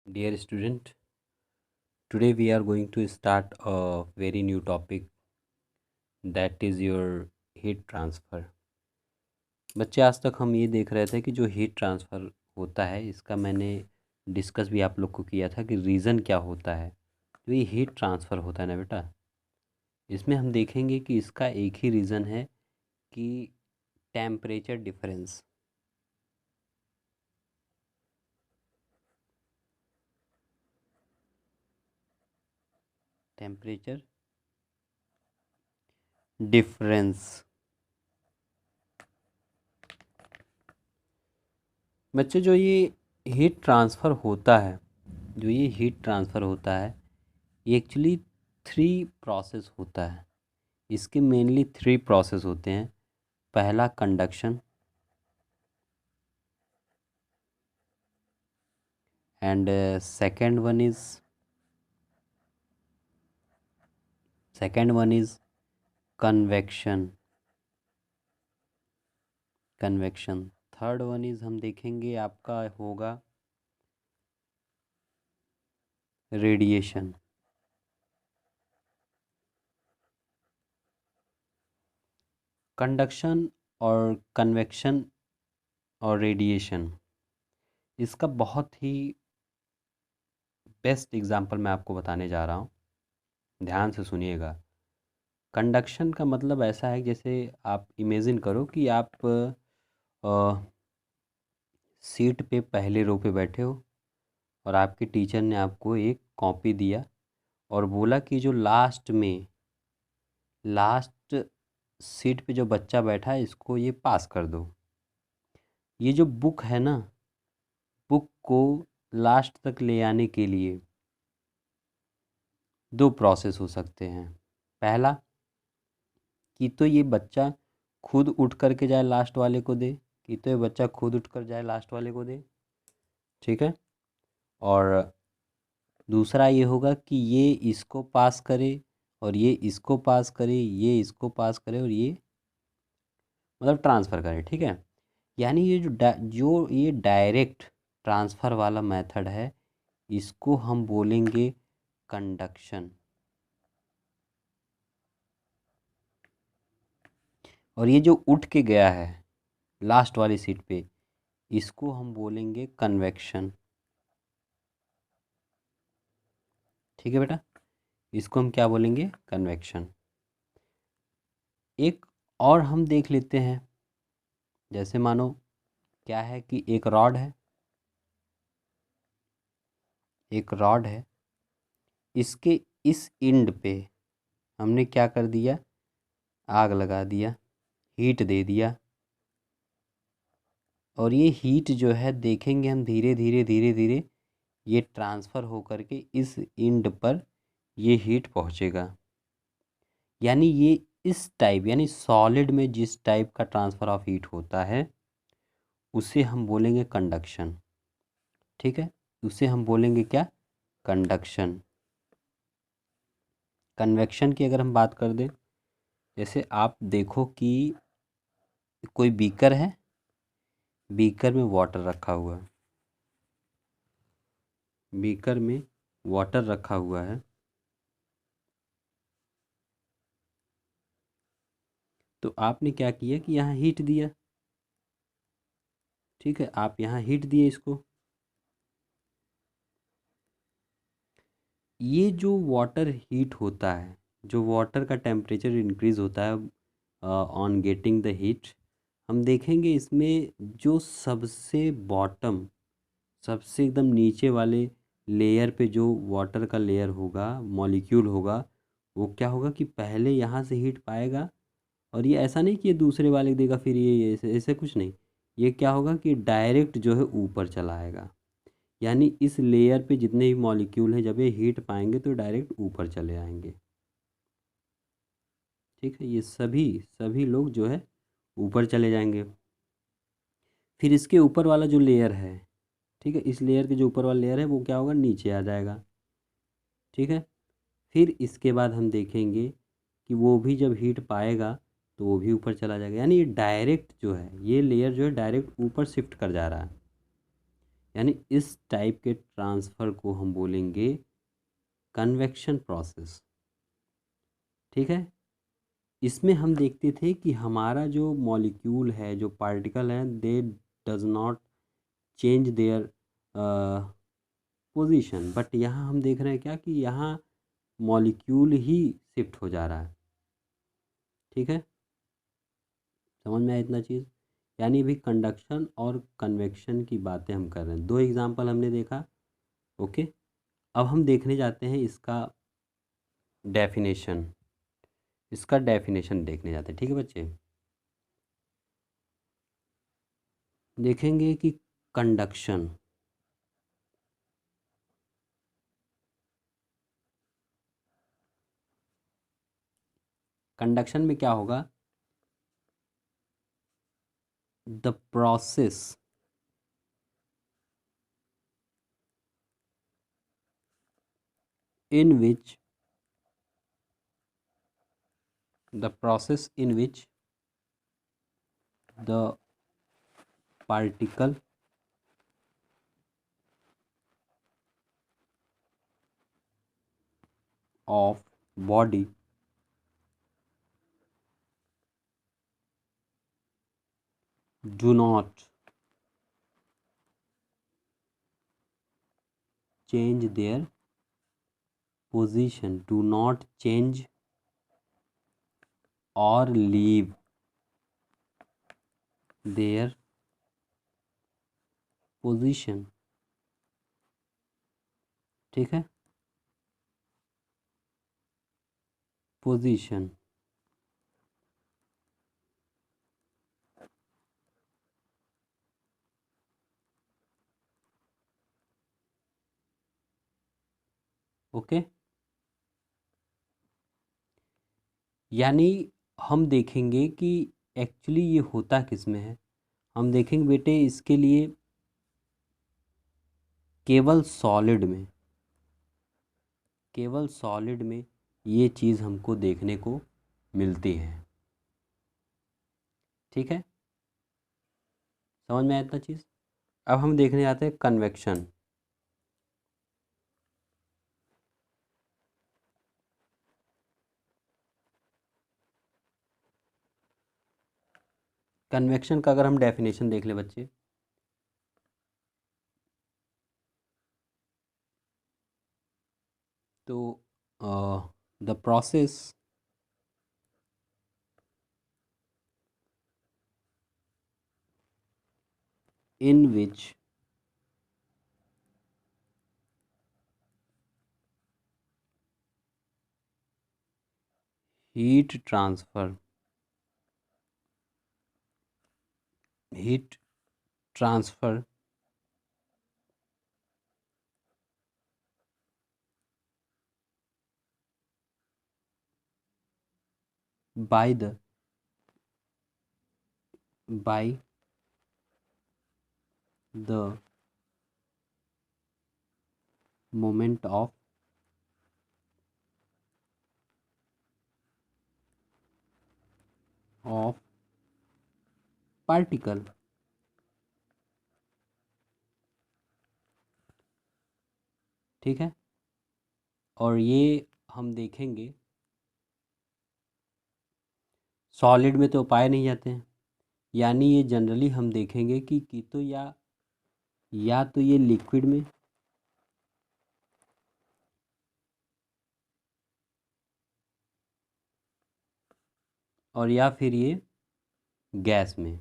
Dear student, today we are going to start a very new topic that is your heat transfer. बच्चे आज तक हम ये देख रहे थे कि जो हीट ट्रांसफ़र होता है इसका मैंने डिस्कस भी आप लोग को किया था कि रीज़न क्या होता है। तो ये हीट ट्रांसफ़र होता है ना बेटा, इसमें हम देखेंगे कि इसका एक ही रीज़न है कि टेम्परेचर डिफरेंस। Temperature difference. बच्चे जो ये हीट ट्रांसफ़र होता है, जो ये हीट ट्रांसफ़र होता है ये एक्चुअली थ्री प्रोसेस होता है। इसके मेनली थ्री प्रोसेस होते हैं। पहला conduction, and second one is convection. Third one is हम देखेंगे आपका होगा रेडिएशन। कंडक्शन और कन्वेक्शन और रेडिएशन, इसका बहुत ही बेस्ट एग्जांपल मैं आपको बताने जा रहा हूँ, ध्यान से सुनिएगा। कंडक्शन का मतलब ऐसा है जैसे आप इमेजिन करो कि आप सीट पे पहले रो पे बैठे हो और आपके टीचर ने आपको एक कॉपी दिया और बोला कि जो लास्ट सीट पे जो बच्चा बैठा है इसको ये पास कर दो। ये जो बुक है ना, बुक को लास्ट तक ले आने के लिए दो प्रोसेस हो सकते हैं। पहला कि तो ये बच्चा खुद उठ कर के जाए लास्ट वाले को दे, कि तो ये बच्चा खुद उठ कर जाए लास्ट वाले को दे, ठीक है। और दूसरा ये होगा कि ये इसको पास करे और ये इसको पास करे, ये इसको पास करे और ये मतलब ट्रांसफ़र करे, ठीक है। यानी ये जो ये डायरेक्ट ट्रांसफ़र वाला मेथड है इसको हम बोलेंगे कंडक्शन। और ये जो उठ के गया है लास्ट वाली सीट पे इसको हम बोलेंगे कन्वेक्शन, ठीक है बेटा। इसको हम क्या बोलेंगे? कन्वेक्शन। एक और हम देख लेते हैं, जैसे मानो क्या है कि एक रॉड है, इसके इस एंड पे हमने क्या कर दिया? आग लगा दिया, हीट दे दिया। और ये हीट जो है देखेंगे हम धीरे धीरे धीरे धीरे ये ट्रांसफ़र होकर के इस एंड पर ये हीट पहुँचेगा। यानी ये इस टाइप यानी सॉलिड में जिस टाइप का ट्रांसफ़र ऑफ हीट होता है उसे हम बोलेंगे कंडक्शन, ठीक है। उसे हम बोलेंगे क्या? कंडक्शन। कन्वेक्शन की अगर हम बात कर दें, जैसे आप देखो कि कोई बीकर है, बीकर में वाटर रखा हुआ है, बीकर में वाटर रखा हुआ है। तो आपने क्या किया कि यहाँ हीट दिया, ठीक है। आप यहाँ हीट दिए इसको। ये जो वाटर हीट होता है, जो वाटर का टेम्परेचर इंक्रीज़ होता है ऑन गेटिंग द हीट, हम देखेंगे इसमें जो सबसे बॉटम, सबसे एकदम नीचे वाले लेयर पे जो वाटर का लेयर होगा, मॉलिक्यूल होगा, वो क्या होगा कि पहले यहाँ से हीट पाएगा। और ये ऐसा नहीं कि ये दूसरे वाले को देगा फिर ये ऐसे ऐसे कुछ नहीं। ये क्या होगा कि डायरेक्ट जो है ऊपर चला आएगा। यानी इस लेयर पे जितने भी मॉलिक्यूल हैं जब ये हीट पाएंगे तो डायरेक्ट ऊपर चले आएंगे, ठीक है। ये सभी सभी लोग जो है ऊपर चले जाएंगे। फिर इसके ऊपर वाला जो लेयर है, ठीक है, इस लेयर के जो ऊपर वाला लेयर है वो क्या होगा? नीचे आ जाएगा, ठीक है। फिर इसके बाद हम देखेंगे कि वो भी जब हीट पाएगा तो वो भी ऊपर चला जाएगा। यानी ये डायरेक्ट जो है, ये लेयर जो है डायरेक्ट ऊपर शिफ्ट कर जा रहा है। यानी इस टाइप के ट्रांसफ़र को हम बोलेंगे कन्वेक्शन प्रोसेस। ठीक है, इसमें हम देखते थे कि हमारा जो मॉलिक्यूल है, जो पार्टिकल हैं, दे does not change their position, but यहाँ हम देख रहे हैं क्या कि यहाँ मॉलिक्यूल ही शिफ्ट हो जा रहा है। ठीक है, समझ में आया इतना चीज़? यानी अभी कंडक्शन और कन्वेक्शन की बातें हम कर रहे हैं। दो एग्जांपल हमने देखा। ओके, अब हम देखने जाते हैं डेफिनेशन इसका डेफिनेशन देखने जाते हैं। ठीक है बच्चे, देखेंगे कि कंडक्शन कंडक्शन में क्या होगा, the process in which the process in which the particle of body do not change their position, do not change or leave their position। ठीक है, पोजीशन। ओके, यानी हम देखेंगे कि एक्चुअली ये होता किस में है। हम देखेंगे बेटे इसके लिए केवल सॉलिड में, केवल सॉलिड में ये चीज़ हमको देखने को मिलती है। ठीक है, समझ में आया इतना चीज़? अब हम देखने जाते हैं कन्वेक्शन। कन्वेक्शन का अगर हम डेफिनेशन देख ले बच्चे, तो the process in which heat transfer heat transfer by the moment of particle। ठीक है, और ये हम देखेंगे सॉलिड में तो पाए नहीं जाते हैं, यानी ये जनरली हम देखेंगे कि तो या तो ये लिक्विड में, और या फिर ये गैस में।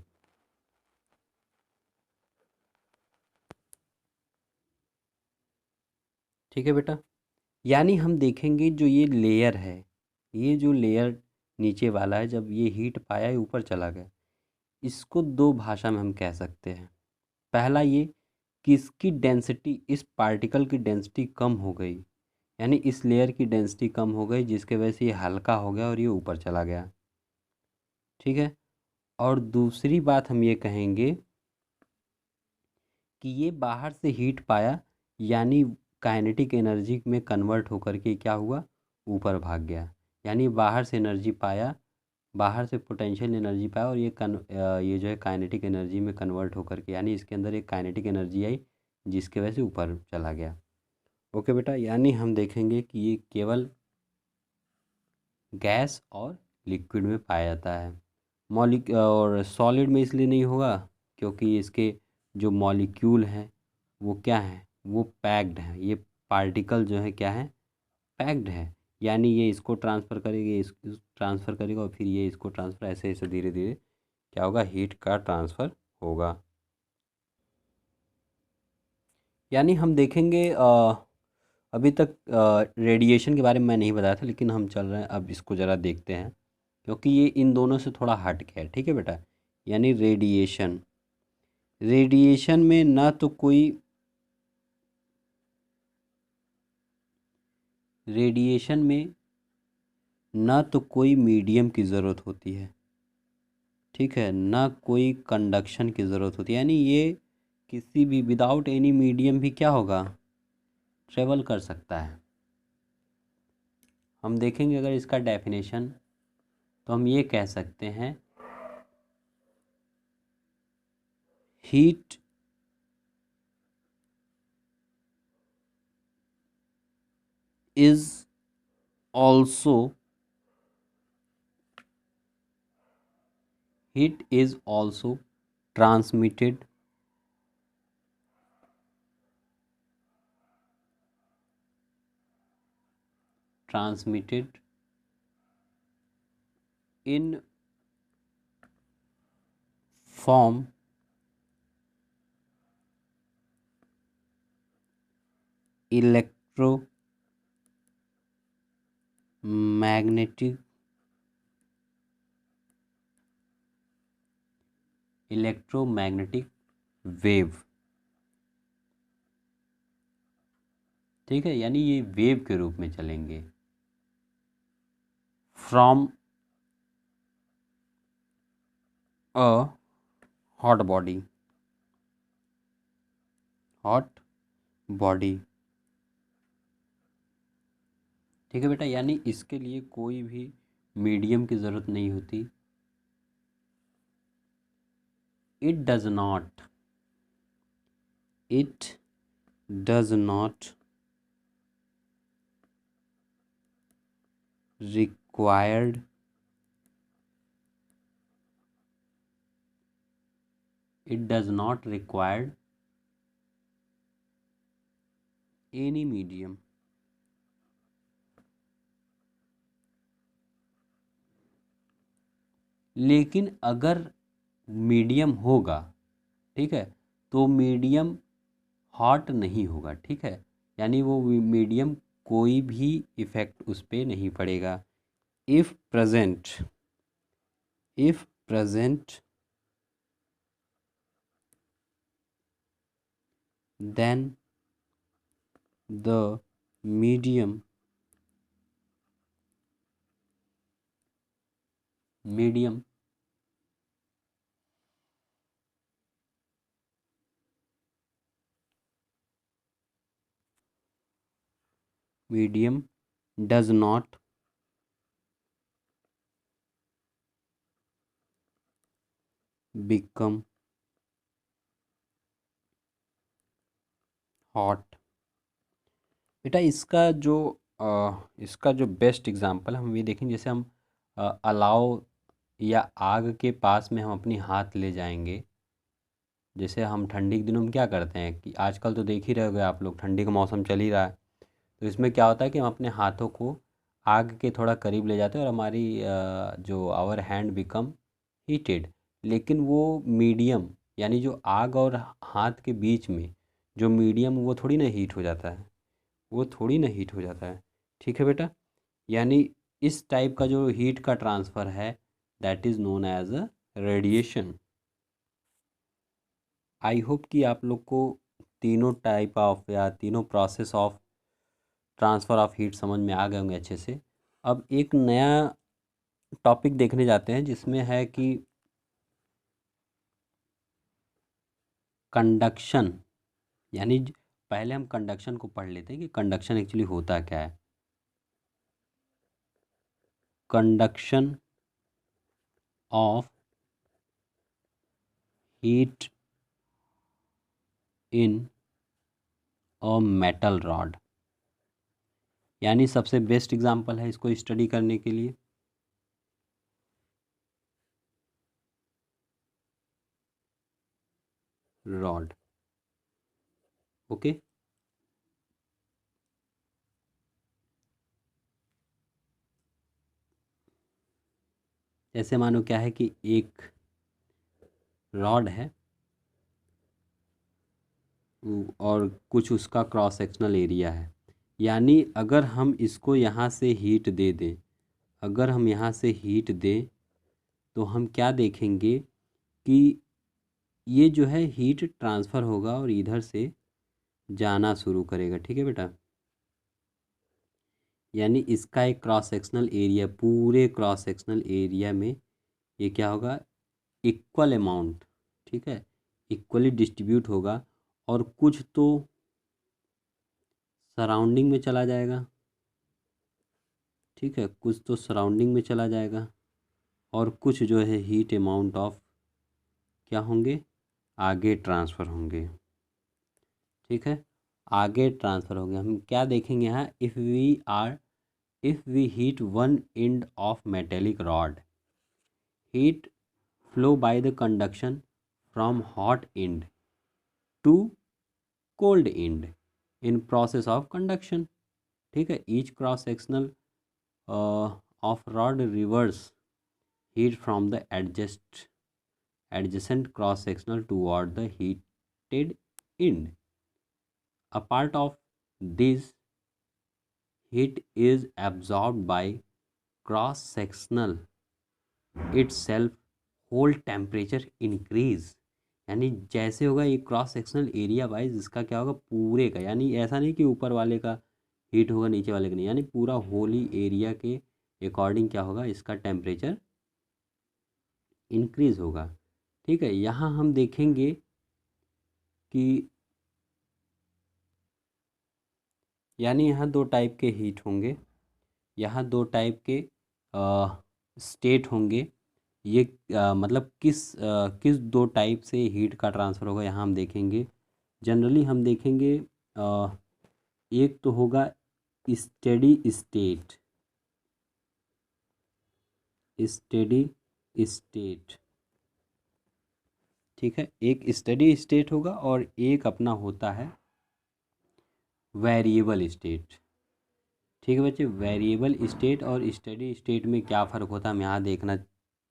ठीक है बेटा, यानी हम देखेंगे जो ये लेयर है, ये जो लेयर नीचे वाला है, जब ये हीट पाया ये ऊपर चला गया, इसको दो भाषा में हम कह सकते हैं। पहला ये कि इसकी डेंसिटी, इस पार्टिकल की डेंसिटी कम हो गई, यानी इस लेयर की डेंसिटी कम हो गई जिसके वजह से ये हल्का हो गया और ये ऊपर चला गया। ठीक है, और दूसरी बात हम ये कहेंगे कि ये बाहर से हीट पाया, यानी काइनेटिक एनर्जी में कन्वर्ट होकर के क्या हुआ, ऊपर भाग गया। यानी बाहर से एनर्जी पाया, बाहर से पोटेंशियल एनर्जी पाया, और ये जो है काइनेटिक एनर्जी में कन्वर्ट होकर के, यानी इसके अंदर एक काइनेटिक एनर्जी आई जिसके वजह से ऊपर चला गया। ओके बेटा, यानी हम देखेंगे कि ये केवल गैस और लिक्विड में पाया जाता है। मॉलिक और सॉलिड में इसलिए नहीं होगा क्योंकि इसके जो मॉलिक्यूल हैं वो क्या हैं, वो पैक्ड हैं। ये पार्टिकल जो है क्या है, पैक्ड है। यानी ये इसको ट्रांसफ़र करेगा, ये इसको ट्रांसफ़र करेगा और फिर ये इसको ट्रांसफ़र, ऐसे ऐसे धीरे धीरे क्या होगा, हीट का ट्रांसफ़र होगा। यानी हम देखेंगे अभी तक रेडिएशन के बारे में मैं नहीं बताया था, लेकिन हम चल रहे हैं अब इसको ज़रा देखते हैं क्योंकि ये इन दोनों से थोड़ा हट के है। ठीक है बेटा, यानी रेडिएशन, रेडिएशन में ना तो कोई रेडिएशन में ना तो कोई मीडियम की ज़रूरत होती है, ठीक है, ना कोई कंडक्शन की ज़रूरत होती है। यानी ये किसी भी विदाउट एनी मीडियम भी क्या होगा, ट्रेवल कर सकता है। हम देखेंगे अगर इसका डेफिनेशन, तो हम ये कह सकते हैं heat is also heat is also transmitted transmitted in form electromagnetic electromagnetic wave. ठीक है, यानी ये वेव के रूप में चलेंगे from a hot body, hot body. ठीक है बेटा, यानी इसके लिए कोई भी मीडियम की ज़रूरत नहीं होती। It does not, it does not required it does not require any medium। लेकिन अगर मीडियम होगा, ठीक है, तो मीडियम हॉट नहीं होगा। ठीक है, यानी वो मीडियम कोई भी इफ़ेक्ट उस पर नहीं पड़ेगा। If present, if present then the medium medium medium does not become hot. बेटा इसका जो बेस्ट एग्जांपल हम ये देखेंगे, जैसे हम अलाव या आग के पास में हम अपनी हाथ ले जाएंगे। जैसे हम ठंडी के दिनों में क्या करते हैं कि आजकल तो देख ही रहे होगे आप लोग, ठंडी का मौसम चल ही रहा है, तो इसमें क्या होता है कि हम अपने हाथों को आग के थोड़ा करीब ले जाते हैं और हमारी जो आवर हैंड बिकम हीटेड। लेकिन वो मीडियम, यानी जो आग और हाथ के बीच में जो मीडियम, वो थोड़ी ना हीट हो जाता है, वो थोड़ी ना हीट हो जाता है। ठीक है बेटा, यानी इस टाइप का जो हीट का ट्रांसफ़र है, that is known as a radiation. I hope कि आप लोग को तीनों टाइप ऑफ या तीनों process of transfer of heat समझ में आ गए होंगे अच्छे से। अब एक नया टॉपिक देखने जाते हैं जिसमें है कि कंडक्शन। यानी पहले हम कंडक्शन को पढ़ लेते हैं कि कंडक्शन एक्चुअली होता क्या है। Conduction of heat in a metal rod, यानी सबसे बेस्ट एग्जांपल है इसको स्टडी करने के लिए। Rod, okay. जैसे मानो क्या है कि एक रॉड है और कुछ उसका क्रॉस सेक्शनल एरिया है, यानी अगर हम इसको यहाँ से हीट दे दें, अगर हम यहाँ से हीट दें तो हम क्या देखेंगे कि ये जो है हीट ट्रांसफ़र होगा और इधर से जाना शुरू करेगा, ठीक है बेटा। यानी इसका एक क्रॉस सेक्शनल एरिया, पूरे क्रॉस सेक्शनल एरिया में ये क्या होगा, इक्वल अमाउंट, ठीक है, इक्वली डिस्ट्रीब्यूट होगा, और कुछ तो सराउंडिंग में चला जाएगा, ठीक है, कुछ तो सराउंडिंग में चला जाएगा, और कुछ जो है हीट अमाउंट ऑफ क्या होंगे, आगे ट्रांसफ़र होंगे, ठीक है, आगे ट्रांसफ़र होंगे। हम क्या देखेंगे यहाँ, if we heat one end of metallic rod, heat flow by the conduction from hot end to cold end in process of conduction, ठीक है। Each cross sectional of rod receives heat from the adjacent cross sectional toward the heated end. A part of this heat is absorbed by cross sectional itself, whole temperature increase, यानी जैसे होगा ये cross sectional area wise इसका क्या होगा, पूरे का, यानी ऐसा नहीं कि ऊपर वाले का हीट होगा नीचे वाले का नहीं, यानी पूरा होल ही एरिया के अकॉर्डिंग क्या होगा, इसका टेम्परेचर इंक्रीज होगा, ठीक है। यहाँ हम देखेंगे कि यानी यहाँ दो टाइप के हीट होंगे, यहाँ दो टाइप के स्टेट होंगे। ये मतलब किस दो टाइप से हीट का ट्रांसफ़र होगा यहाँ हम देखेंगे। जनरली हम देखेंगे एक तो होगा स्टेडी स्टेट, स्टेडी स्टेट, ठीक है, एक स्टेडी स्टेट होगा और एक अपना होता है वेरिएबल स्टेट, ठीक है बच्चे। वेरिएबल स्टेट और स्टेडी स्टेट में क्या फ़र्क होता है हम यहाँ देखना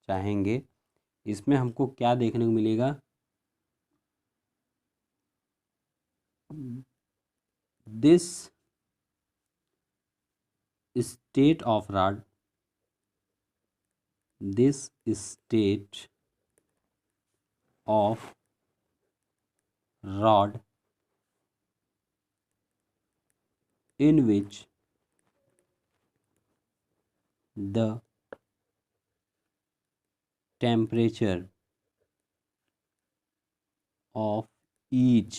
चाहेंगे। इसमें हमको क्या देखने को मिलेगा, this state of rod, this state of rod in which the temperature of each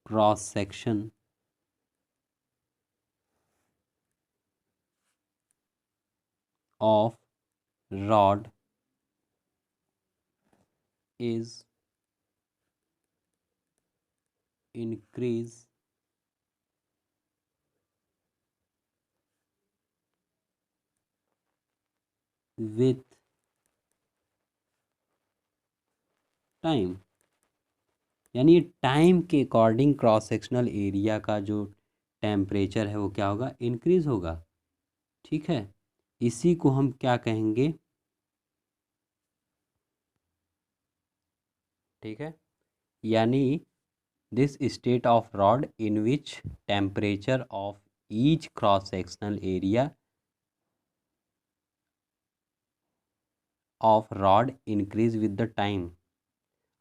cross section of rod is increase with time, यानी ये टाइम के अकॉर्डिंग क्रॉस सेक्शनल एरिया का जो टेम्परेचर है वो क्या होगा, इंक्रीज होगा, ठीक है। इसी को हम क्या कहेंगे, ठीक है, यानी this state of rod in which temperature of each cross sectional area of rod increase with the time.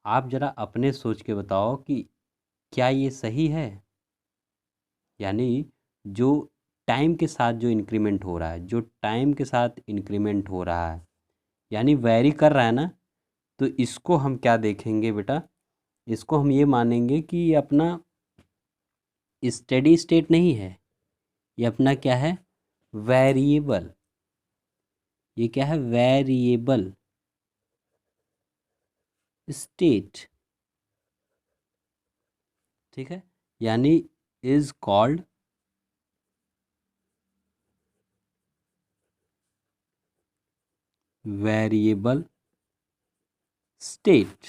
आप ज़रा अपने सोच के बताओ कि क्या ये सही है, यानी जो टाइम के साथ जो इंक्रीमेंट हो रहा है, जो टाइम के साथ इंक्रीमेंट हो रहा है, यानी वैरी कर रहा है ना, तो इसको हम क्या देखेंगे बेटा, इसको हम ये मानेंगे कि ये अपना स्टेडी स्टेट नहीं है, ये अपना क्या है, वेरिएबल, ये क्या है, वेरिएबल स्टेट, ठीक है। यानी इज कॉल्ड वेरिएबल स्टेट।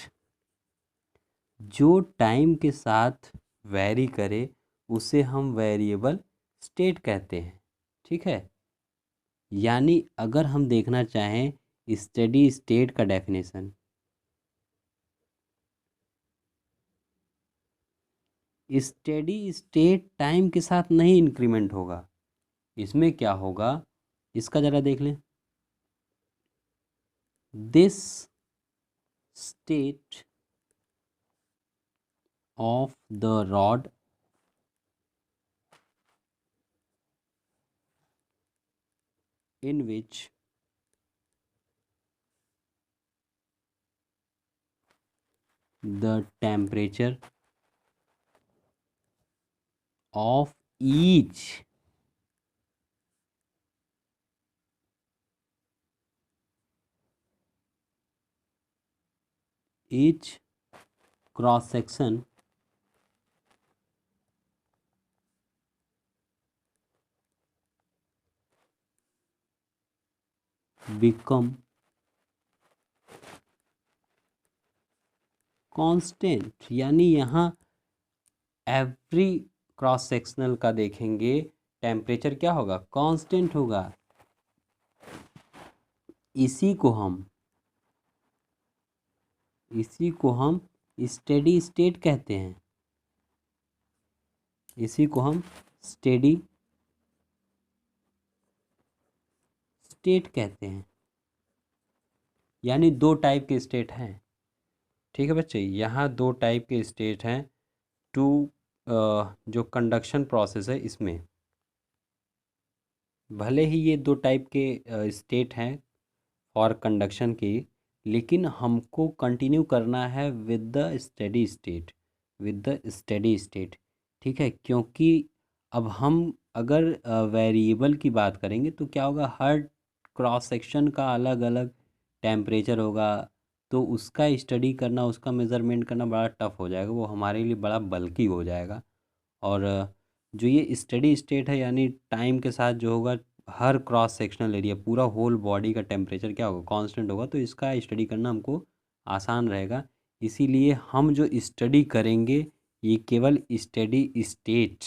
जो टाइम के साथ वैरी करे उसे हम वेरिएबल स्टेट कहते हैं। ठीक है, यानी अगर हम देखना चाहें स्टेडी स्टेट का डेफिनेशन, स्टेडी स्टेट टाइम के साथ नहीं इंक्रीमेंट होगा। इसमें क्या होगा, इसका ज़रा देख लें। This state of the rod in which the temperature of each cross section become constant. यानी यहाँ एवरी क्रॉस सेक्शनल का देखेंगे टेम्परेचर क्या होगा, कांस्टेंट होगा। इसी को हम स्टेडी स्टेट कहते हैं। इसी को हम स्टेडी स्टेट कहते हैं। यानी दो टाइप के स्टेट हैं। ठीक है बच्चे, यहाँ दो टाइप के स्टेट हैं। टू जो कंडक्शन प्रोसेस है इसमें भले ही ये दो टाइप के स्टेट हैं और कंडक्शन की, लेकिन हमको कंटिन्यू करना है with the steady state, with the steady state. ठीक है, क्योंकि अब हम अगर वेरिएबल की बात करेंगे तो क्या होगा, हर क्रॉस सेक्शन का अलग अलग टेम्परेचर होगा, तो उसका स्टडी करना, उसका मेज़रमेंट करना बड़ा टफ हो जाएगा, वो हमारे लिए बड़ा बल्कि हो जाएगा। और जो ये स्टेडी स्टेट है यानी टाइम के साथ जो होगा हर क्रॉस सेक्शनल एरिया, पूरा होल बॉडी का टेम्परेचर क्या होगा, कांस्टेंट होगा, तो इसका स्टडी करना हमको आसान रहेगा। इसीलिए हम जो स्टडी करेंगे ये केवल स्टेडी स्टेट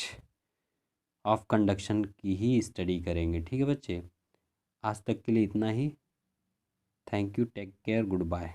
ऑफ कंडक्शन की ही स्टडी करेंगे। ठीक है बच्चे, आज तक के लिए इतना ही। Thank you, take care, good bye.